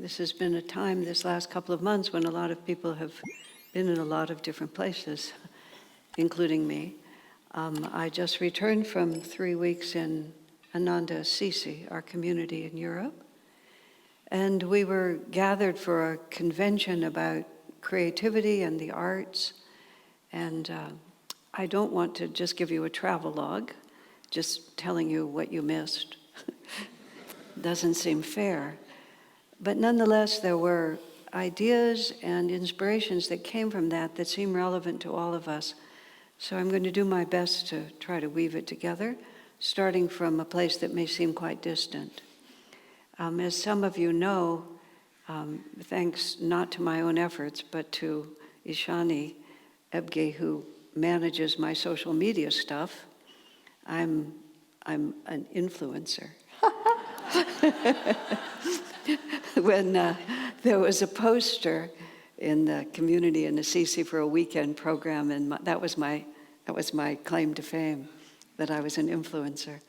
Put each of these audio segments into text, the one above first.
This has been a time, this last couple of months, when a lot of people have been in a lot of different places, including me. I just returned from 3 weeks in Ananda, Assisi, our community in Europe. And we were gathered for a convention about creativity and the arts. And I don't want to just give you a travelogue, just telling you what you missed. Doesn't seem fair. But nonetheless, there were ideas and inspirations that came from that seem relevant to all of us. So I'm going to do my best to try to weave it together, starting from a place that may seem quite distant. As some of you know, thanks not to my own efforts, but to Ishani Ebge, who manages my social media stuff, I'm an influencer. When there was a poster in the community in Assisi for a weekend program, and that was my claim to fame, that I was an influencer.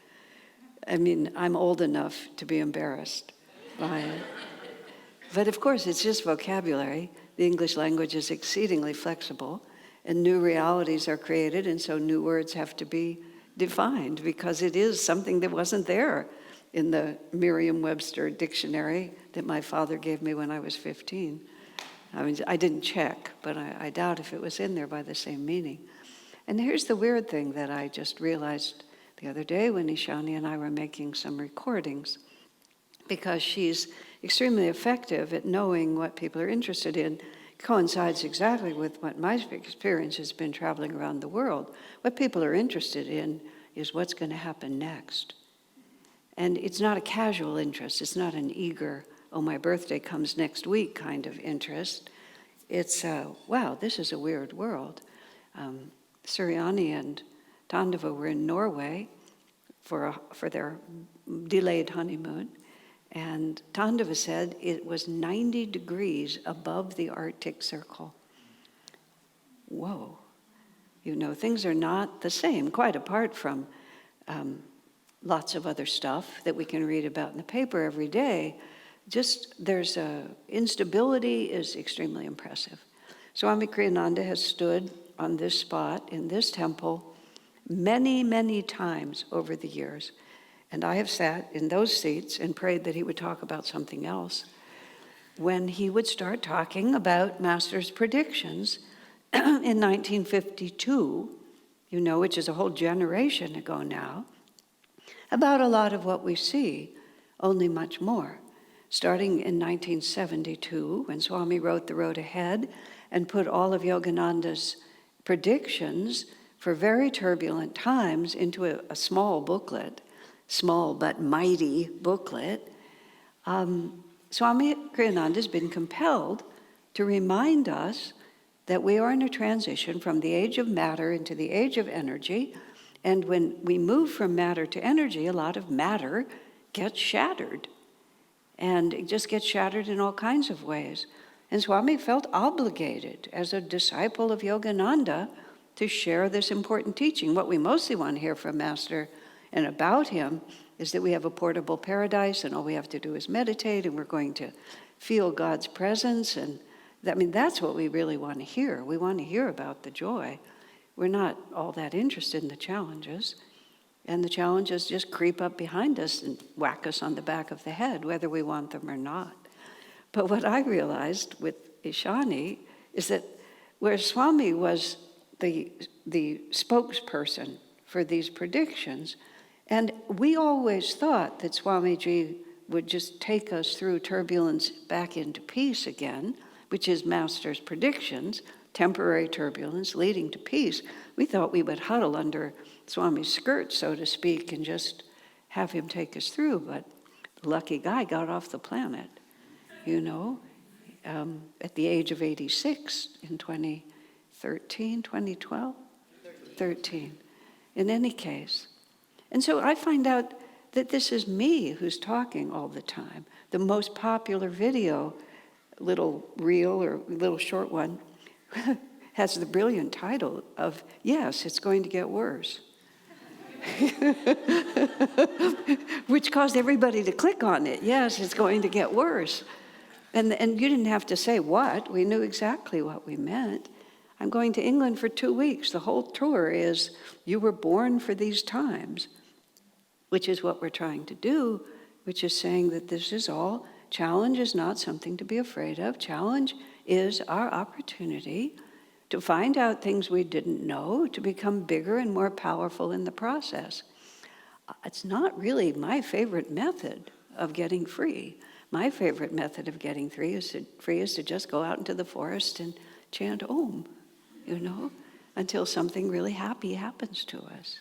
I mean, I'm old enough to be embarrassed by it. But of course, it's just vocabulary. The English language is exceedingly flexible, and new realities are created, and so new words have to be defined, because it is something that wasn't there in the Merriam-Webster dictionary that my father gave me when I was 15. I mean, I didn't check, but I doubt if it was in there by the same meaning. And here's the weird thing that I just realized the other day when Ishani and I were making some recordings, because she's extremely effective at knowing what people are interested in, coincides exactly with what my experience has been traveling around the world. What people are interested in is what's going to happen next. And it's not a casual interest. It's not an eager, oh, my birthday comes next week kind of interest. It's, wow, this is a weird world. Suryani and Tandava were in Norway for their delayed honeymoon. And Tandava said it was 90 degrees above the Arctic Circle. Whoa. You know, things are not the same, quite apart from lots of other stuff that we can read about in the paper every day. Just there's instability is extremely impressive. Swami Kriyananda has stood on this spot in this temple many, many times over the years. And I have sat in those seats and prayed that he would talk about something else. When he would start talking about Master's predictions in 1952, you know, which is a whole generation ago now, about a lot of what we see, only much more. Starting in 1972, when Swami wrote The Road Ahead and put all of Yogananda's predictions for very turbulent times into a small booklet, small but mighty booklet, Swami Kriyananda has been compelled to remind us that we are in a transition from the age of matter into the age of energy. And when we move from matter to energy, a lot of matter gets shattered. And it just gets shattered in all kinds of ways. And Swami felt obligated as a disciple of Yogananda to share this important teaching. What we mostly want to hear from Master and about him is that we have a portable paradise and all we have to do is meditate and we're going to feel God's presence. And that's what we really want to hear. We want to hear about the joy. We're not all that interested in the challenges. And the challenges just creep up behind us and whack us on the back of the head, whether we want them or not. But what I realized with Ishani is that where Swami was the spokesperson for these predictions, and we always thought that Swamiji would just take us through turbulence back into peace again, which is Master's predictions, temporary turbulence leading to peace. We thought we would huddle under Swami's skirt, so to speak, and just have him take us through. But the lucky guy got off the planet, you know, at the age of 86 in 2012? 13. In any case. And so I find out that this is me who's talking all the time. The most popular video, little reel or little short one, has the brilliant title of, "Yes, it's going to get worse." Which caused everybody to click on it. Yes, it's going to get worse. And you didn't have to say what. We knew exactly what we meant. I'm going to England for 2 weeks. The whole tour is, you were born for these times, which is what we're trying to do, which is saying that this is all, challenge is not something to be afraid of. Challenge is our opportunity to find out things we didn't know, to become bigger and more powerful in the process. It's not really my favorite method of getting free. My favorite method of getting free is to just go out into the forest and chant Om, until something really happy happens to us.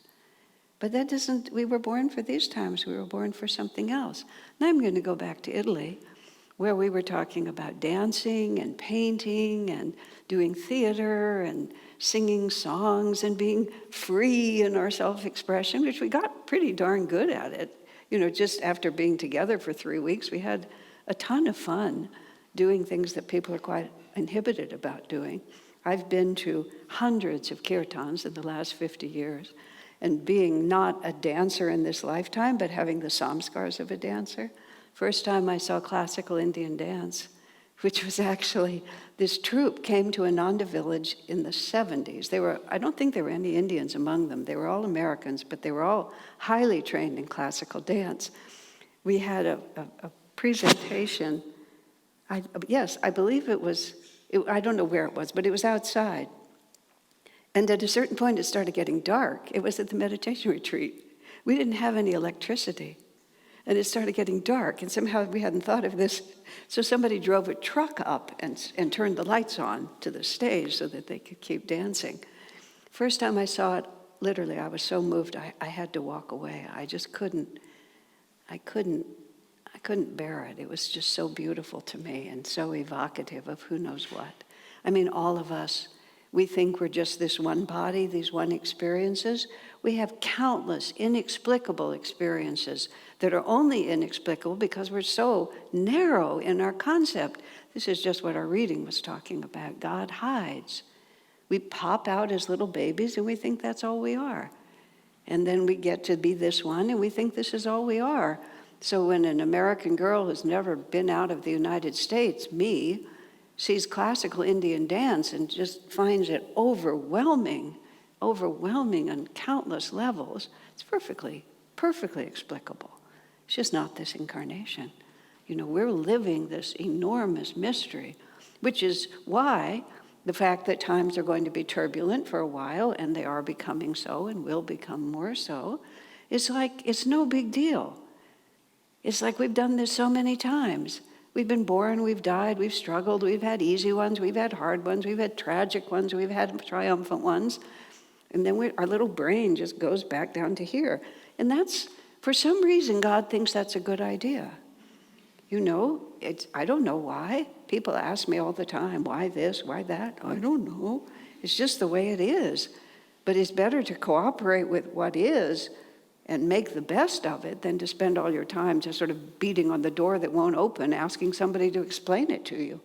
But that doesn't, we were born for these times, we were born for something else. Now I'm going to go back to Italy, where we were talking about dancing and painting and doing theater and singing songs and being free in our self-expression, which we got pretty darn good at it. Just after being together for 3 weeks, we had a ton of fun doing things that people are quite inhibited about doing. I've been to hundreds of kirtans in the last 50 years, and being not a dancer in this lifetime, but having the samskars of a dancer. First time I saw classical Indian dance, which was actually, this troupe came to Ananda village in the 70s. I don't think there were any Indians among them. They were all Americans, but they were all highly trained in classical dance. We had a presentation, I believe I don't know where it was, but it was outside. And at a certain point, it started getting dark. It was at the meditation retreat. We didn't have any electricity. And it started getting dark, and somehow we hadn't thought of this. So somebody drove a truck up and turned the lights on to the stage so that they could keep dancing. First time I saw it, literally, I was so moved, I had to walk away. I just couldn't bear it. It was just so beautiful to me and so evocative of who knows what. I mean, all of us, we think we're just this one body, these one experiences. We have countless inexplicable experiences that are only inexplicable because we're so narrow in our concept. This is just what our reading was talking about. God hides. We pop out as little babies and we think that's all we are. And then we get to be this one and we think this is all we are. So when an American girl who's never been out of the United States, me, sees classical Indian dance and just finds it overwhelming on countless levels, it's perfectly explicable. It's just not this incarnation. We're living this enormous mystery, which is why the fact that times are going to be turbulent for a while, and they are becoming so and will become more so, is like, it's no big deal. It's like we've done this so many times. We've been born, we've died, we've struggled, we've had easy ones, we've had hard ones, we've had tragic ones, we've had triumphant ones. And then our little brain just goes back down to here. And that's, for some reason, God thinks that's a good idea. I don't know why. People ask me all the time, why this, why that? I don't know. It's just the way it is. But it's better to cooperate with what is and make the best of it than to spend all your time just sort of beating on the door that won't open, asking somebody to explain it to you.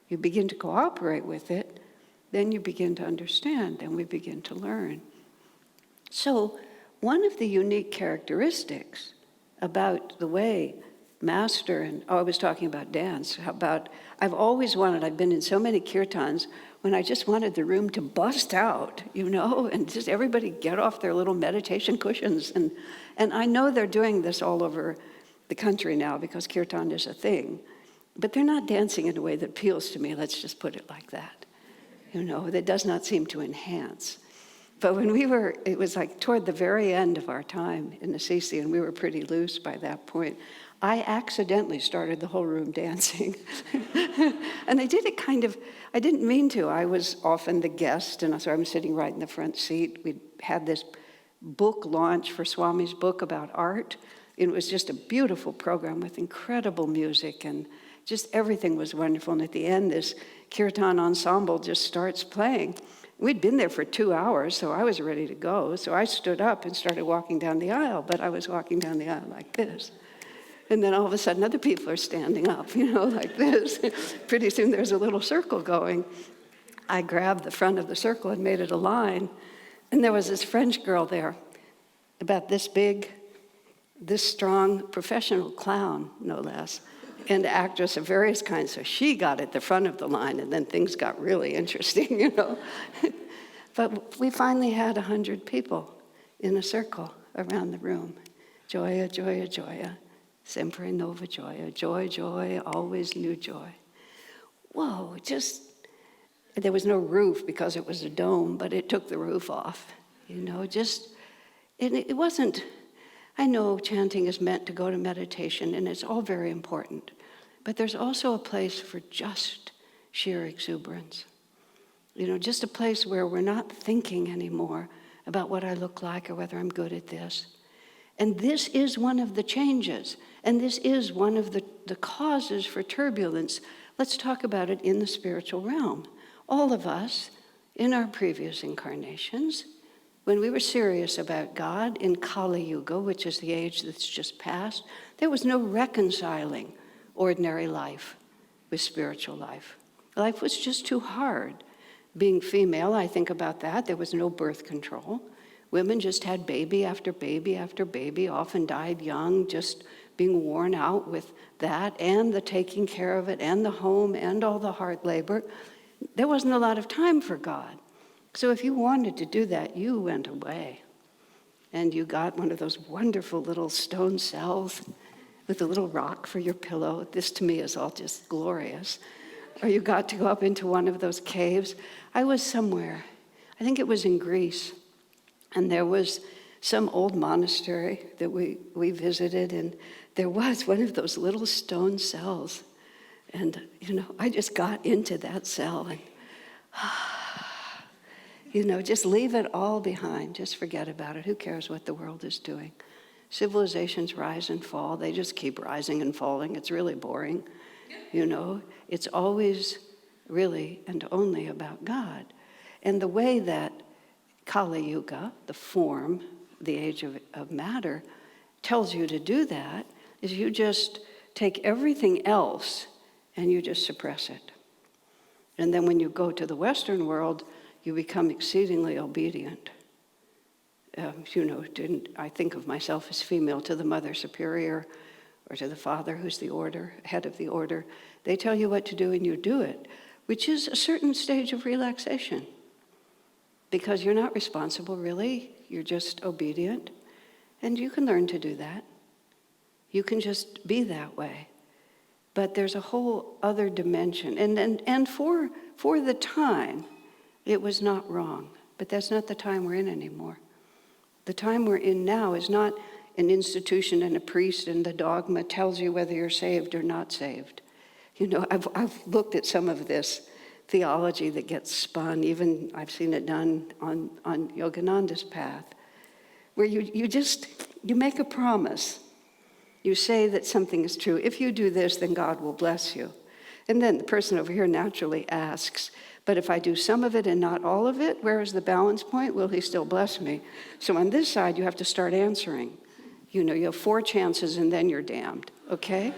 You begin to cooperate with it, then you begin to understand, and we begin to learn. So one of the unique characteristics about the way Master, I was talking about dance, I've been in so many kirtans when I just wanted the room to bust out, and just everybody get off their little meditation cushions. And I know they're doing this all over the country now because kirtan is a thing. But they're not dancing in a way that appeals to me, let's just put it like that. That does not seem to enhance. But when it was like toward the very end of our time in Assisi, and we were pretty loose by that point, I accidentally started the whole room dancing. And I did it I didn't mean to. I was often the guest, and so I'm sitting right in the front seat. We had this book launch for Swami's book about art. It was just a beautiful program with incredible music, and just everything was wonderful. And at the end, this kirtan ensemble just starts playing. We'd been there for 2 hours, so I was ready to go. So I stood up and started walking down the aisle, but I was walking down the aisle like this. And then all of a sudden, other people are standing up, like this. Pretty soon, there's a little circle going. I grabbed the front of the circle and made it a line. And there was this French girl there, about this big, this strong, professional clown, no less. and actress of various kinds. So she got at the front of the line, and then things got really interesting, you know. But we finally had 100 people in a circle around the room. Gioia, gioia, gioia, sempre nova gioia. Joy, joy, always new joy. Whoa, there was no roof because it was a dome, but it took the roof off, you know, it wasn't, I know chanting is meant to go to meditation, and it's all very important, but there's also a place for just sheer exuberance. You know, just a place where we're not thinking anymore about what I look like or whether I'm good at this. And this is one of the changes, and this is one of the causes for turbulence. Let's talk about it in the spiritual realm. All of us, in our previous incarnations, when we were serious about God in Kali Yuga, which is the age that's just passed, there was no reconciling ordinary life with spiritual life. Life was just too hard. Being female, I think about that. There was no birth control. Women just had baby after baby after baby, often died young, just being worn out with that and the taking care of it and the home and all the hard labor. There wasn't a lot of time for God. So if you wanted to do that, you went away. And you got one of those wonderful little stone cells with a little rock for your pillow. This to me is all just glorious. Or you got to go up into one of those caves. I was somewhere, I think it was in Greece, and there was some old monastery that we visited, and there was one of those little stone cells. And, you know, I just got into that cell and, you know, just leave it all behind. Just forget about it. Who cares what the world is doing? Civilizations rise and fall. They just keep rising and falling. It's really boring. You know, it's always really and only about God. And the way that Kali Yuga, the form, the age of matter, tells you to do that is you just take everything else and you just suppress it. And then when you go to the Western world, you become exceedingly obedient. You know, I think of myself as female to the Mother Superior or to the Father who's the order, head of the order. They tell you what to do and you do it, which is a certain stage of relaxation. Because you're not responsible, really. You're just obedient. And you can learn to do that. You can just be that way. But there's a whole other dimension. And for the time, it was not wrong. But that's not the time we're in anymore. The time we're in now is not an institution and a priest and the dogma tells you whether you're saved or not saved. You know, I've looked at some of this theology that gets spun, even I've seen it done on Yogananda's path, where you make a promise. You say that something is true. If you do this, then God will bless you. And then the person over here naturally asks, but if I do some of it and not all of it, where is the balance point? Will he still bless me? So on this side, you have to start answering. You know, you have 4 chances and then you're damned, okay?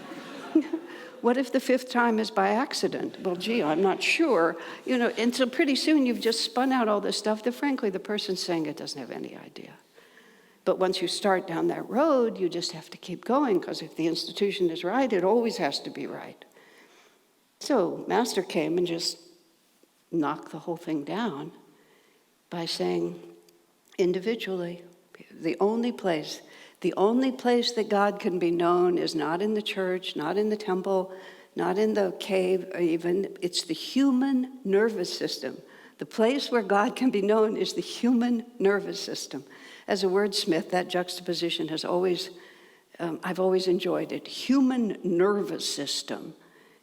What if the 5th time is by accident? Well, gee, I'm not sure. You know, and so pretty soon you've just spun out all this stuff that frankly the person saying it doesn't have any idea. But once you start down that road, you just have to keep going because if the institution is right, it always has to be right. So Master came and just knocked the whole thing down by saying individually, the only place that God can be known is not in the church, not in the temple, not in the cave, or even, it's the human nervous system. The place where God can be known is the human nervous system. As a wordsmith, that juxtaposition has always, I've always enjoyed it. Human nervous system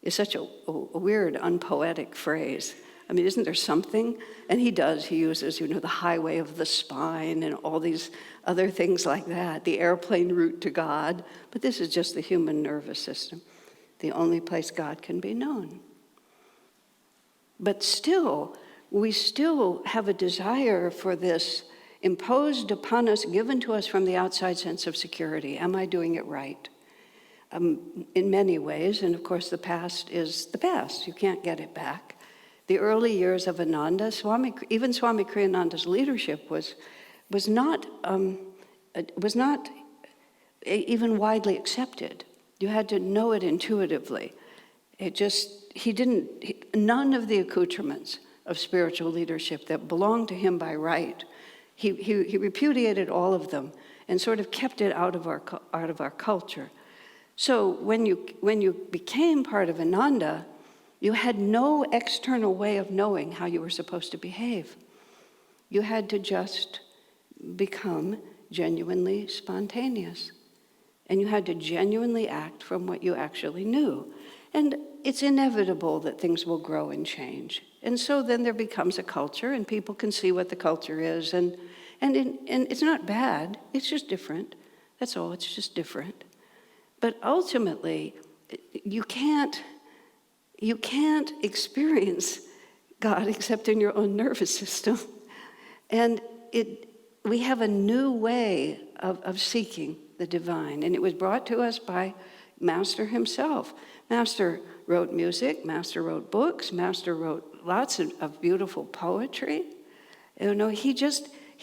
is such a weird, unpoetic phrase. I mean, isn't there something? And he uses, you know, the highway of the spine and all these other things like that, the airplane route to God. But this is just the human nervous system, the only place God can be known. But still, we still have a desire for this imposed upon us, given to us from the outside sense of security. Am I doing it right? In many ways, and of course the past is the past. You can't get it back. The early years of Ananda, even Swami Kriyananda's leadership was not even widely accepted. You had to know it intuitively. None of the accoutrements of spiritual leadership that belonged to him by right, he repudiated all of them and sort of kept it out of our culture. So when you became part of Ananda, you had no external way of knowing how you were supposed to behave. You had to just become genuinely spontaneous. And you had to genuinely act from what you actually knew. And it's inevitable that things will grow and change. And so then there becomes a culture, and people can see what the culture is. And it's not bad, it's just different. That's all, it's just different. But ultimately, you can't experience God except in your own nervous system. And we have a new way of seeking the divine. And it was brought to us by Master himself. Master wrote music, Master wrote books, Master wrote lots of beautiful poetry. You know, he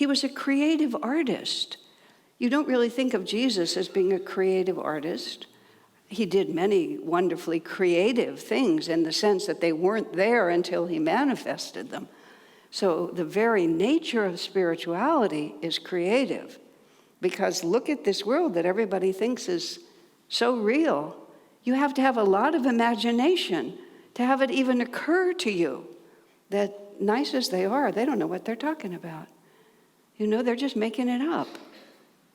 was a creative artist. You don't really think of Jesus as being a creative artist. He did many wonderfully creative things in the sense that they weren't there until he manifested them. So the very nature of spirituality is creative. Because look at this world that everybody thinks is so real. You have to have a lot of imagination to have it even occur to you that, nice as they are, they don't know what they're talking about. You know, they're just making it up.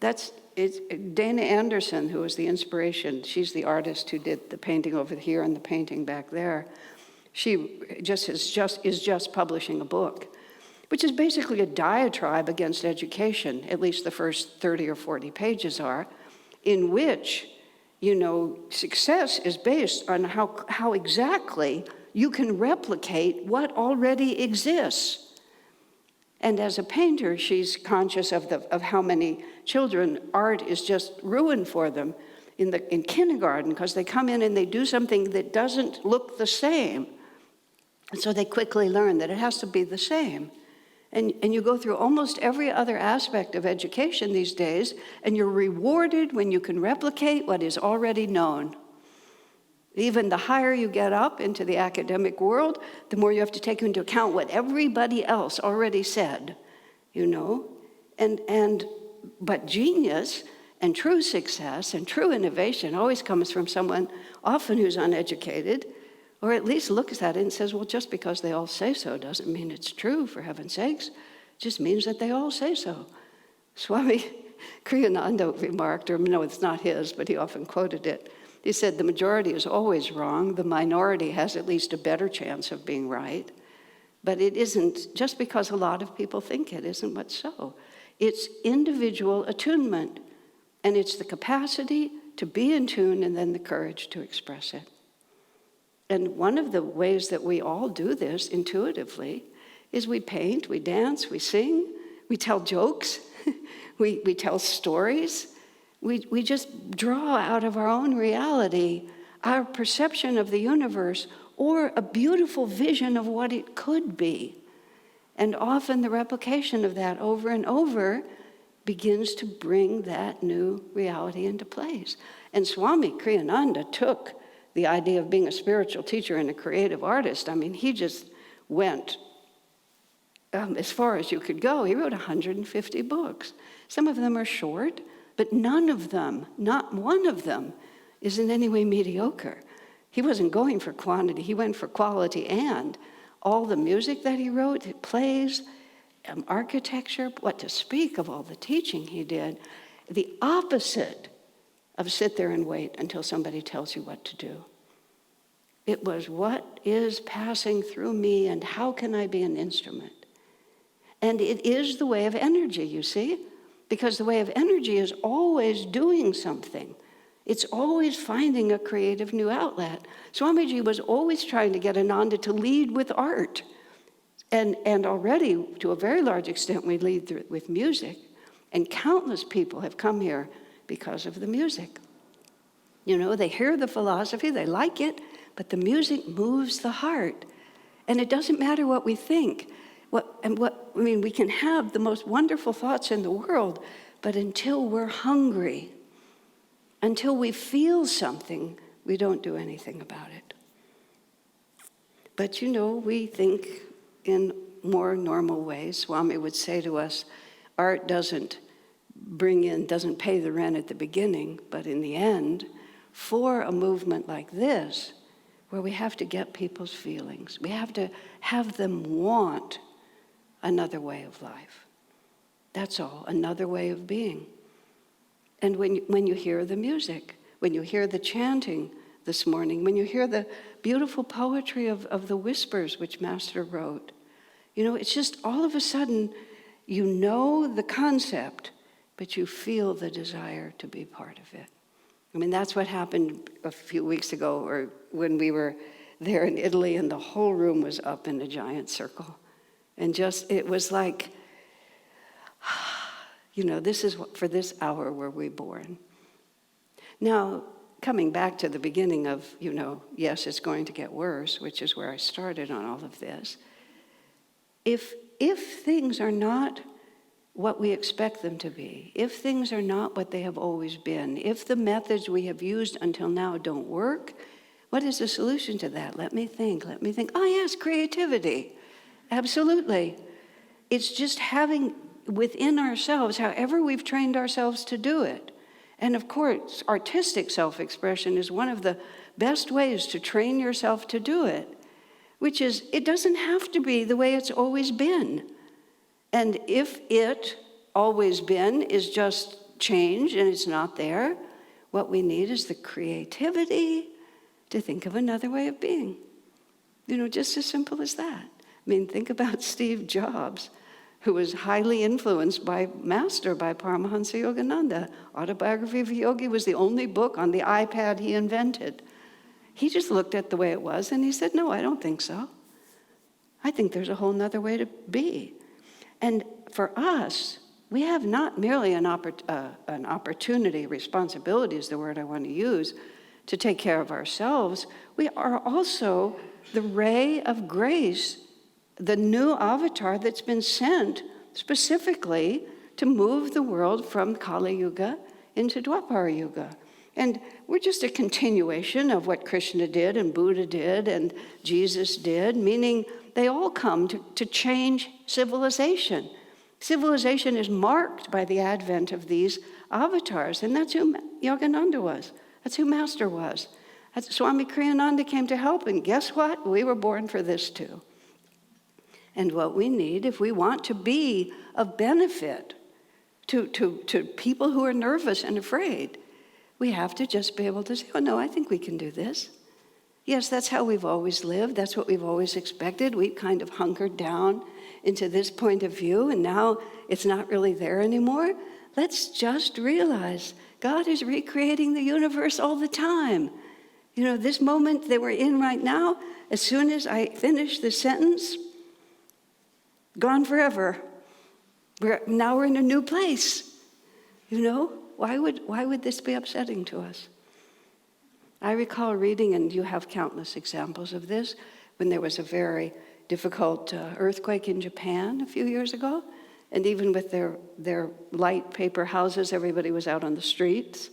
It's Dana Anderson, who was the inspiration. She's the artist who did the painting over here and the painting back there. She is just publishing a book, which is basically a diatribe against education, at least the first 30 or 40 pages are, in which, you know, success is based on how exactly you can replicate what already exists. And as a painter, she's conscious of how many children art is just ruined for them in kindergarten, because they come in and they do something that doesn't look the same. And so they quickly learn that it has to be the same. And you go through almost every other aspect of education these days, and you're rewarded when you can replicate what is already known. Even the higher you get up into the academic world, the more you have to take into account what everybody else already said, you know. But genius and true success and true innovation always comes from someone often who's uneducated, or at least looks at it and says, well, just because they all say so doesn't mean it's true, for heaven's sakes. It just means that they all say so. Swami Kriyananda remarked, or no, it's not his, but he often quoted it. He said, the majority is always wrong. The minority has at least a better chance of being right. But it isn't, just because a lot of people think it, isn't what's so. It's individual attunement. And it's the capacity to be in tune and then the courage to express it. And one of the ways that we all do this intuitively is we paint, we dance, we sing, we tell jokes, we tell stories. We just draw out of our own reality our perception of the universe or a beautiful vision of what it could be. And often the replication of that over and over begins to bring that new reality into place. And Swami Kriyananda took the idea of being a spiritual teacher and a creative artist. I mean, he just went as far as you could go. He wrote 150 books. Some of them are short, but none of them, not one of them, is in any way mediocre. He wasn't going for quantity, he went for quality. And all the music that he wrote, plays, architecture, what to speak of all the teaching he did, the opposite of sit there and wait until somebody tells you what to do. It was, what is passing through me and how can I be an instrument? And it is the way of energy, you see? Because the way of energy is always doing something. It's always finding a creative new outlet. Swamiji was always trying to get Ananda to lead with art. And already, to a very large extent, we lead with music. And countless people have come here because of the music. You know, they hear the philosophy, they like it, but the music moves the heart. And it doesn't matter what we think. We can have the most wonderful thoughts in the world, but until we're hungry, Until we feel something, we don't do anything about it. But we think in more normal ways. Swami would say to us, art doesn't pay the rent at the beginning, but in the end, for a movement like this, where we have to get people's feelings, we have to have them want another way of life. That's all, another way of being. And when you hear the music, when you hear the chanting this morning, when you hear the beautiful poetry of the whispers which Master wrote, it's just all of a sudden, you know the concept, but you feel the desire to be part of it. I mean, that's what happened a few weeks ago, or when we were there in Italy, and the whole room was up in a giant circle. And it was like, this is for this hour were we born. Now, coming back to the beginning of, yes, it's going to get worse, which is where I started on all of this. If things are not what we expect them to be, if things are not what they have always been, if the methods we have used until now don't work, what is the solution to that? Let me think. Oh yes, creativity. Absolutely. It's just having within ourselves, however we've trained ourselves to do it. And of course, artistic self-expression is one of the best ways to train yourself to do it, which is, it doesn't have to be the way it's always been. And if it always been is just change and it's not there, what we need is the creativity to think of another way of being. Just as simple as that. I mean, think about Steve Jobs, who was highly influenced by Master, by Paramahansa Yogananda. Autobiography of a Yogi was the only book on the iPad he invented. He just looked at the way it was and he said, no, I don't think so. I think there's a whole nother way to be. And for us, we have not merely an opportunity, responsibility is the word I want to use, to take care of ourselves. We are also the ray of grace, the new avatar that's been sent specifically to move the world from Kali Yuga into Dwapara Yuga. And we're just a continuation of what Krishna did and Buddha did and Jesus did, meaning they all come to change civilization. Civilization is marked by the advent of these avatars, and that's who Yogananda was. That's who Master was. Swami Kriyananda came to help, and guess what? We were born for this too. And what we need, if we want to be of benefit to people who are nervous and afraid, we have to just be able to say, oh no, I think we can do this. Yes, that's how we've always lived. That's what we've always expected. We've kind of hunkered down into this point of view, and now it's not really there anymore. Let's just realize God is recreating the universe all the time. This moment that we're in right now, as soon as I finish the sentence, gone forever. Now we're in a new place. Why would this be upsetting to us? I recall reading, and you have countless examples of this, when there was a very difficult earthquake in Japan a few years ago, and even with their light paper houses, everybody was out on the streets,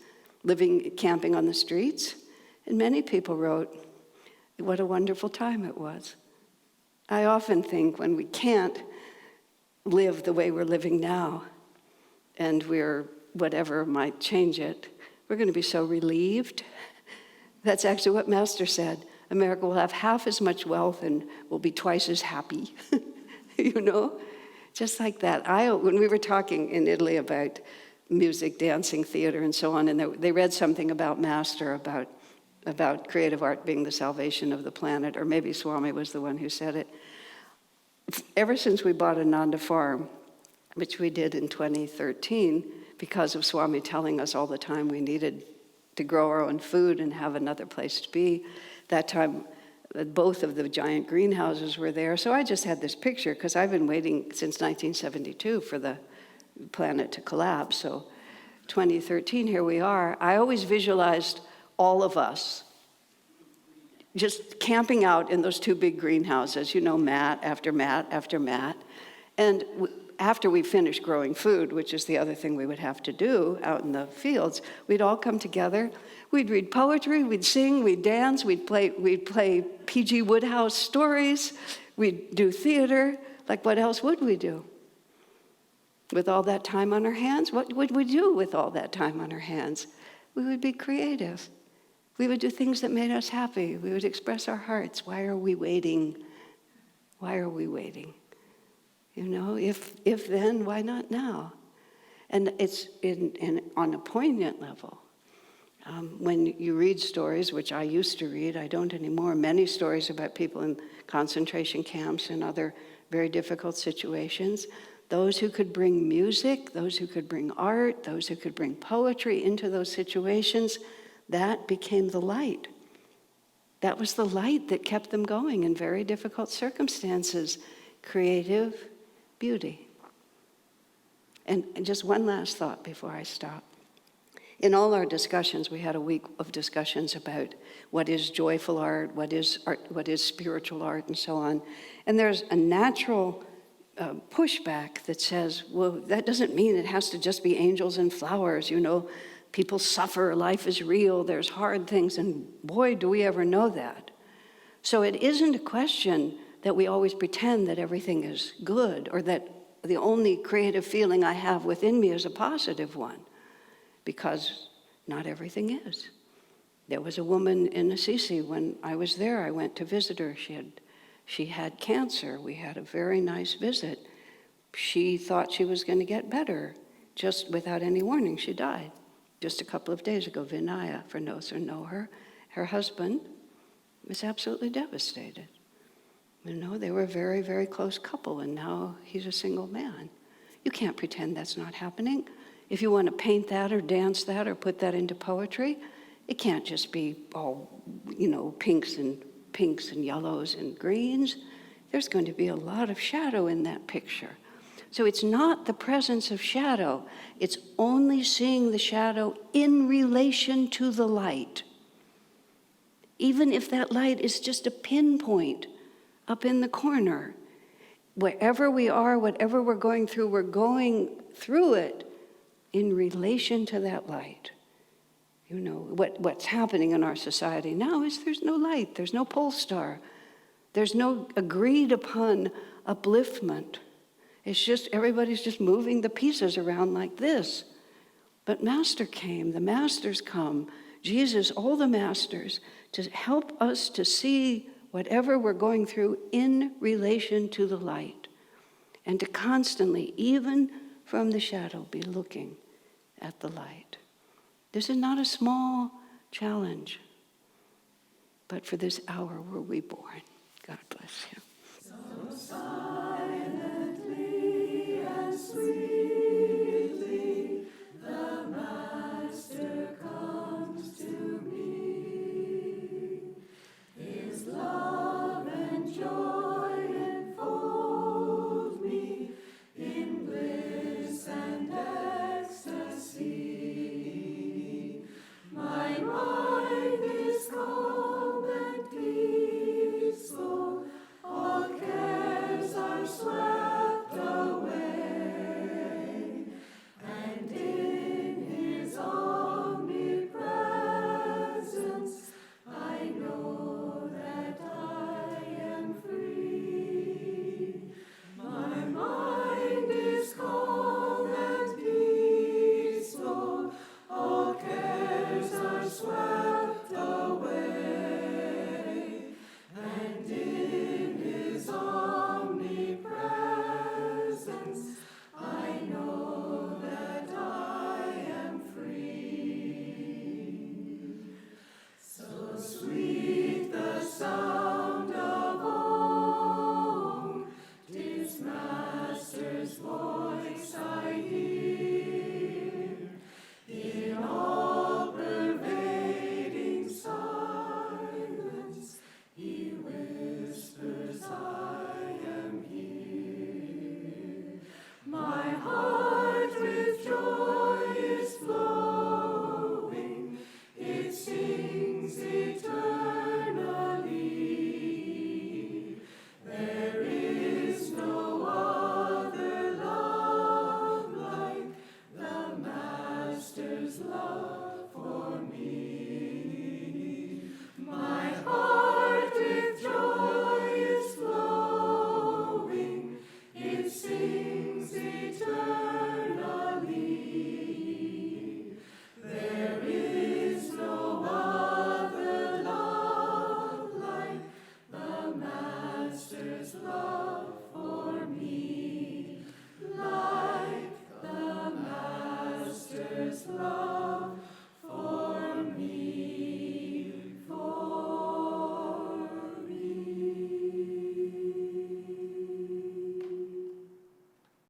camping on the streets, and many people wrote, what a wonderful time it was. I often think when we can't live the way we're living now, and we're whatever might change it, we're going to be so relieved. That's actually what Master said. America will have half as much wealth and will be twice as happy. Just like that. When we were talking in Italy about music, dancing, theater, and so on, and they read something about Master, about creative art being the salvation of the planet, or maybe Swami was the one who said it. Ever since we bought Ananda Farm, which we did in 2013, because of Swami telling us all the time we needed to grow our own food and have another place to be. That time, both of the giant greenhouses were there. So I just had this picture, because I've been waiting since 1972 for the planet to collapse. So 2013, here we are. I always visualized all of us just camping out in those two big greenhouses, mat after mat after mat. And after we finished growing food, which is the other thing we would have to do out in the fields, we'd all come together. We'd read poetry, we'd sing, we'd dance, we'd play P.G. Wodehouse stories, we'd do theater. Like, what else would we do? With all that time on our hands, what would we do with all that time on our hands? We would be creative. We would do things that made us happy. We would express our hearts. Why are we waiting? Why are we waiting? You know, if then, why not now? And it's on a poignant level. When you read stories, which I used to read, I don't anymore, many stories about people in concentration camps and other very difficult situations, those who could bring music, those who could bring art, those who could bring poetry into those situations, that became the light. That was the light that kept them going in very difficult circumstances. Creative beauty. And just one last thought before I stop. In all our discussions, we had a week of discussions about what is joyful art, what is spiritual art, and so on. And there's a natural pushback that says, well, that doesn't mean it has to just be angels and flowers, you know. People suffer, life is real, there's hard things, and boy, do we ever know that. So it isn't a question that we always pretend that everything is good, or that the only creative feeling I have within me is a positive one, because not everything is. There was a woman in Assisi when I was there. I went to visit her. She had cancer. We had a very nice visit. She thought she was going to get better. Just without any warning, she died. Just a couple of days ago, Vinaya, for those who know her, her husband was absolutely devastated. You know, they were a very, very close couple, and now he's a single man. You can't pretend that's not happening. If you want to paint that or dance that or put that into poetry, it can't just be all, you know, pinks and yellows and greens. There's going to be a lot of shadow in that picture. So it's not the presence of shadow. It's only seeing the shadow in relation to the light. Even if that light is just a pinpoint up in the corner, wherever we are, whatever we're going through it in relation to that light. You know, what's happening in our society now is there's no light, there's no pole star, there's no agreed upon upliftment. It's just, everybody's just moving the pieces around like this. But Master came, the Masters come, Jesus, all the Masters, to help us to see whatever we're going through in relation to the light, and to constantly, even from the shadow, be looking at the light. This is not a small challenge, but for this hour were we born.